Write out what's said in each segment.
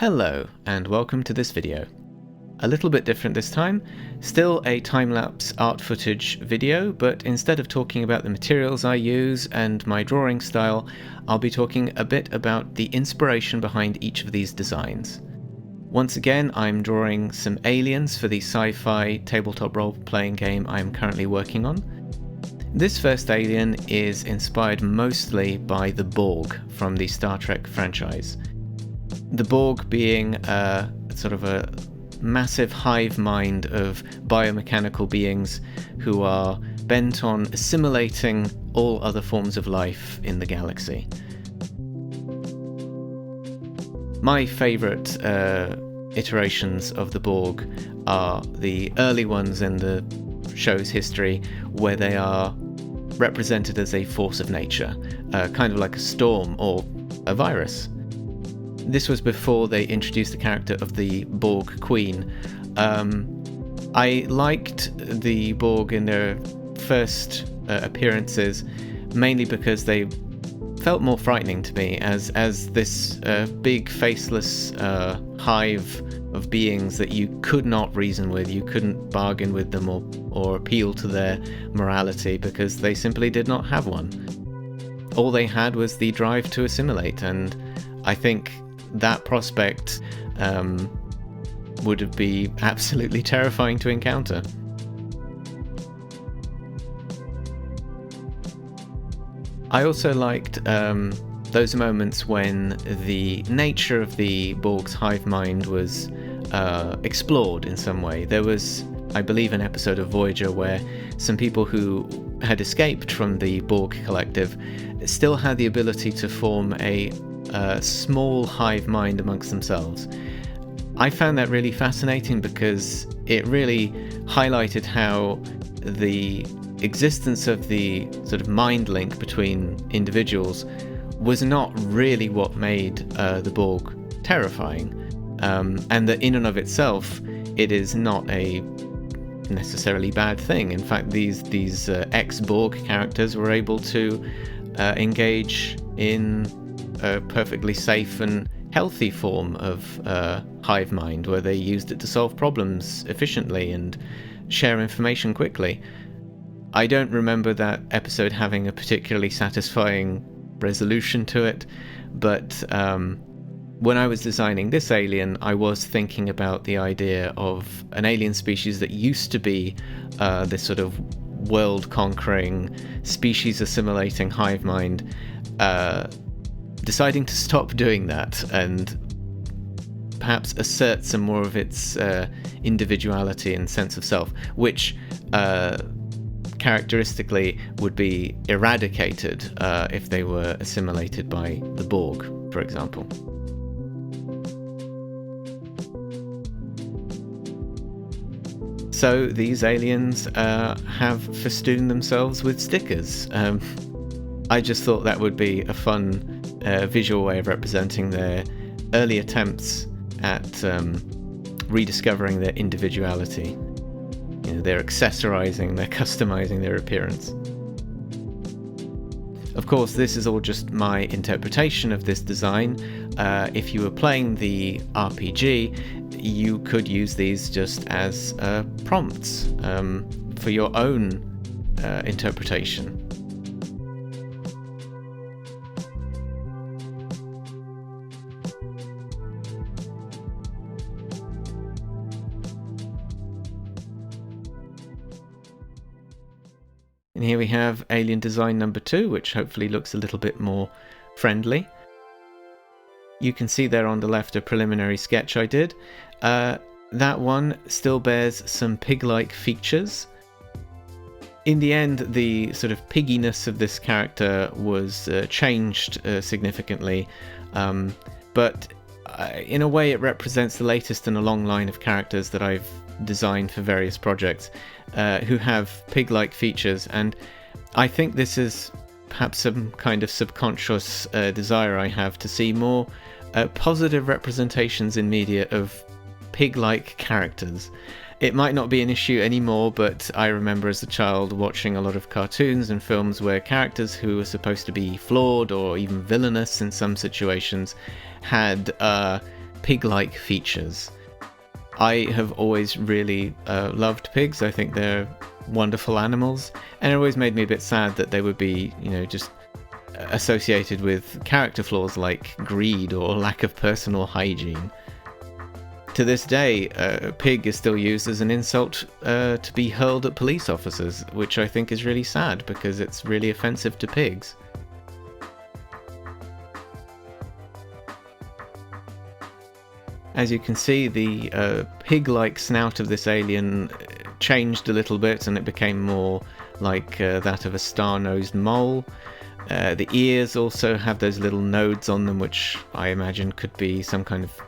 Hello, and welcome to this video. A little bit different this time, still a time-lapse art footage video, but instead of talking about the materials I use and my drawing style, I'll be talking a bit about the inspiration behind each of these designs. Once again, I'm drawing some aliens for the sci-fi tabletop role-playing game I'm currently working on. This first alien is inspired mostly by the Borg from the Star Trek franchise. The Borg being a sort of a massive hive mind of biomechanical beings who are bent on assimilating all other forms of life in the galaxy. My favourite iterations of the Borg are the early ones in the show's history, where they are represented as a force of nature, kind of like a storm or a virus. This was before they introduced the character of the Borg Queen. I liked the Borg in their first appearances, mainly because they felt more frightening to me as this big faceless hive of beings that you could not reason with. You couldn't bargain with them or appeal to their morality because they simply did not have one. All they had was the drive to assimilate, and I think that prospect would be absolutely terrifying to encounter. I also liked those moments when the nature of the Borg's hive mind was explored in some way. There was, I believe, an episode of Voyager where some people who had escaped from the Borg collective still had the ability to form a small hive mind amongst themselves. I found that really fascinating because it really highlighted how the existence of the sort of mind link between individuals was not really what made the Borg terrifying, and that in and of itself it is not a necessarily bad thing. In fact, these ex-Borg characters were able to engage in a perfectly safe and healthy form of hive mind, where they used it to solve problems efficiently and share information quickly. I don't remember that episode having a particularly satisfying resolution to it, but when I was designing this alien, I was thinking about the idea of an alien species that used to be this sort of world-conquering, species-assimilating hive mind, deciding to stop doing that and perhaps assert some more of its individuality and sense of self, which characteristically would be eradicated if they were assimilated by the Borg, for example. So these aliens have festooned themselves with stickers. I just thought that would be a fun visual way of representing their early attempts at rediscovering their individuality. You know, they're accessorizing, they're customizing their appearance. Of course, this is all just my interpretation of this design. If you were playing the RPG, you could use these just as prompts for your own interpretation. And here we have alien design number 2, which hopefully looks a little bit more friendly. You can see there on the left a preliminary sketch I did. That one still bears some pig-like features. In the end, the sort of pigginess of this character was changed significantly, but in a way it represents the latest in a long line of characters that I've designed for various projects who have pig-like features, and I think this is perhaps some kind of subconscious desire I have to see more positive representations in media of pig-like characters. It might not be an issue anymore, but I remember as a child watching a lot of cartoons and films where characters who were supposed to be flawed or even villainous in some situations had pig-like features. I have always really loved pigs. I think they're wonderful animals, and it always made me a bit sad that they would be, just associated with character flaws like greed or lack of personal hygiene. To this day, pig is still used as an insult to be hurled at police officers, which I think is really sad because it's really offensive to pigs. As you can see, the pig-like snout of this alien changed a little bit and it became more like that of a star-nosed mole. The ears also have those little nodes on them, which I imagine could be some kind of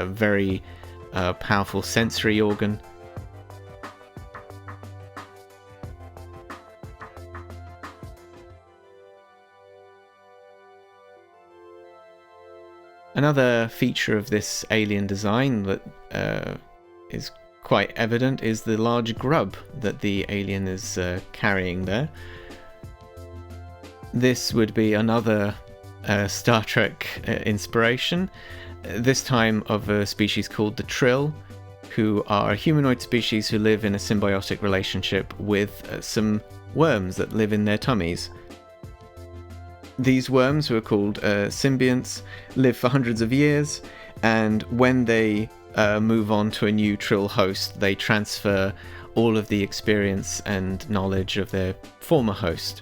very powerful sensory organ. Another feature of this alien design that is quite evident is the large grub that the alien is carrying there. This would be another Star Trek inspiration, this time of a species called the Trill, who are a humanoid species who live in a symbiotic relationship with some worms that live in their tummies. These worms, who are called symbionts, live for hundreds of years, and when they move on to a new Trill host, they transfer all of the experience and knowledge of their former host.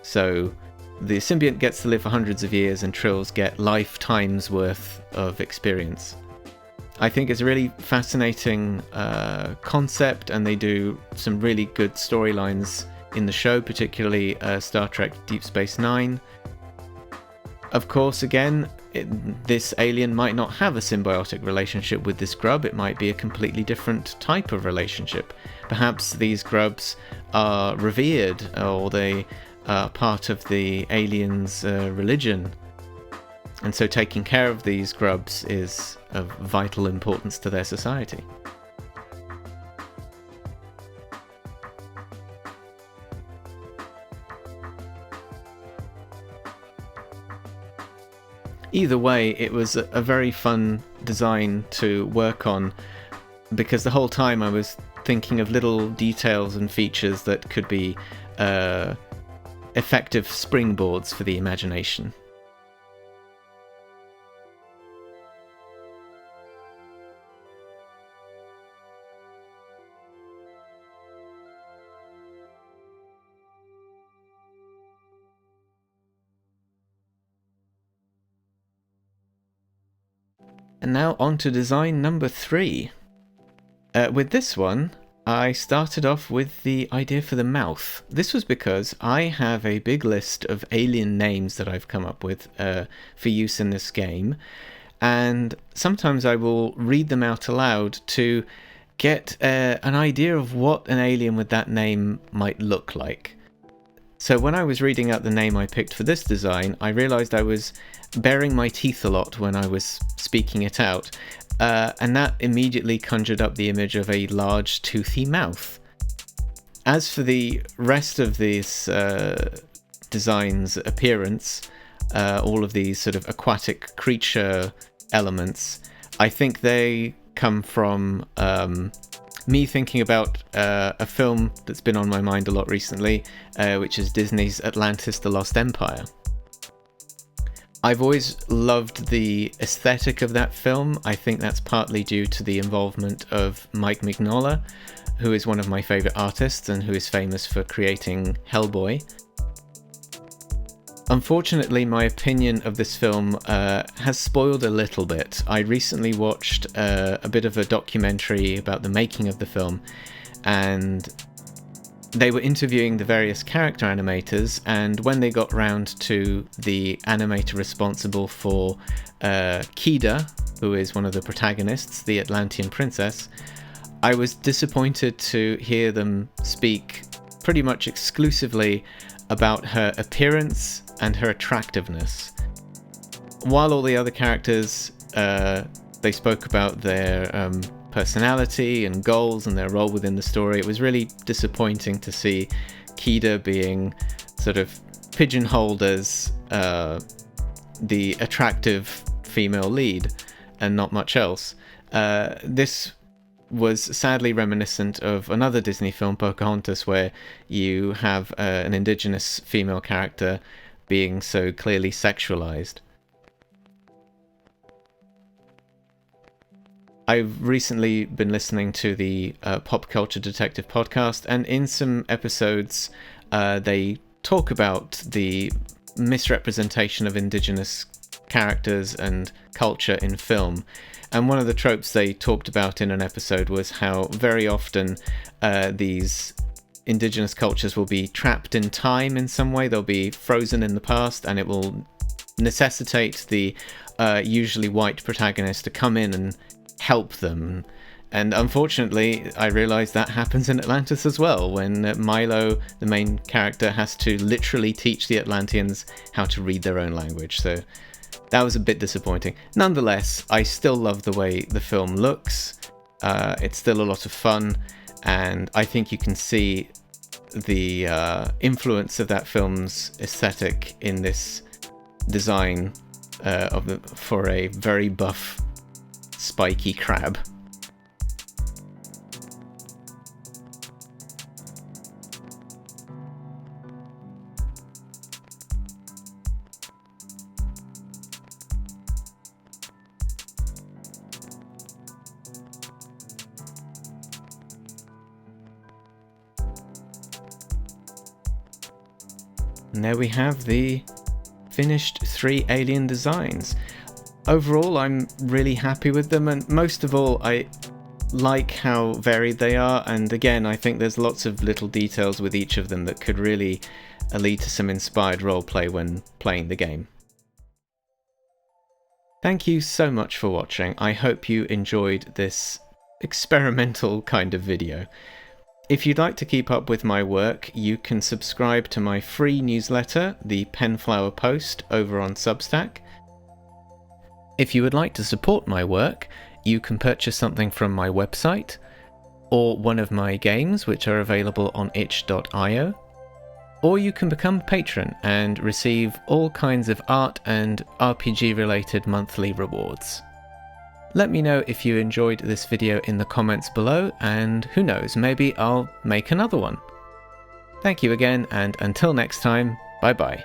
So the symbiont gets to live for hundreds of years and Trills get lifetimes worth of experience. I think it's a really fascinating concept, and they do some really good storylines in the show, particularly Star Trek Deep Space Nine. Of course, again, this alien might not have a symbiotic relationship with this grub. It might be a completely different type of relationship. Perhaps these grubs are revered, or they are part of the alien's religion. And so taking care of these grubs is of vital importance to their society. Either way, it was a very fun design to work on, because the whole time I was thinking of little details and features that could be effective springboards for the imagination. And now on to design number 3. With this one, I started off with the idea for the mouth. This was because I have a big list of alien names that I've come up with for use in this game, and sometimes I will read them out aloud to get an idea of what an alien with that name might look like. So when I was reading out the name I picked for this design, I realised I was baring my teeth a lot when I was speaking it out, and that immediately conjured up the image of a large toothy mouth. As for the rest of this design's appearance, all of these sort of aquatic creature elements, I think they come from me thinking about a film that's been on my mind a lot recently, which is Disney's Atlantis: The Lost Empire. I've always loved the aesthetic of that film. I think that's partly due to the involvement of Mike Mignola, who is one of my favourite artists and who is famous for creating Hellboy. Unfortunately, my opinion of this film has spoiled a little bit. I recently watched a bit of a documentary about the making of the film, and they were interviewing the various character animators, and when they got round to the animator responsible for Kida, who is one of the protagonists, the Atlantean princess, I was disappointed to hear them speak pretty much exclusively about her appearance and her attractiveness. While all the other characters, they spoke about their personality and goals and their role within the story, it was really disappointing to see Kida being sort of pigeonholed as the attractive female lead. and not much else. This was sadly reminiscent of another Disney film, Pocahontas, where you have an indigenous female character being so clearly sexualized. I've recently been listening to the Pop Culture Detective podcast, and in some episodes they talk about the misrepresentation of indigenous characters and culture in film. And one of the tropes they talked about in an episode was how very often these indigenous cultures will be trapped in time in some way. They'll be frozen in the past, and it will necessitate the usually white protagonist to come in and help them. And unfortunately, I realised that happens in Atlantis as well, when Milo, the main character, has to literally teach the Atlanteans how to read their own language. So that was a bit disappointing. Nonetheless, I still love the way the film looks. It's still a lot of fun, and I think you can see the influence of that film's aesthetic in this design for a very buff, spiky crab. And there we have the finished 3 alien designs. Overall, I'm really happy with them, and most of all, I like how varied they are, and again, I think there's lots of little details with each of them that could really lead to some inspired roleplay when playing the game. Thank you so much for watching. I hope you enjoyed this experimental kind of video. If you'd like to keep up with my work, you can subscribe to my free newsletter, the Penflower Post, over on Substack. If you would like to support my work, you can purchase something from my website, or one of my games, which are available on itch.io, or you can become a patron and receive all kinds of art and RPG-related monthly rewards. Let me know if you enjoyed this video in the comments below, and who knows, maybe I'll make another one. Thank you again, and until next time, bye bye.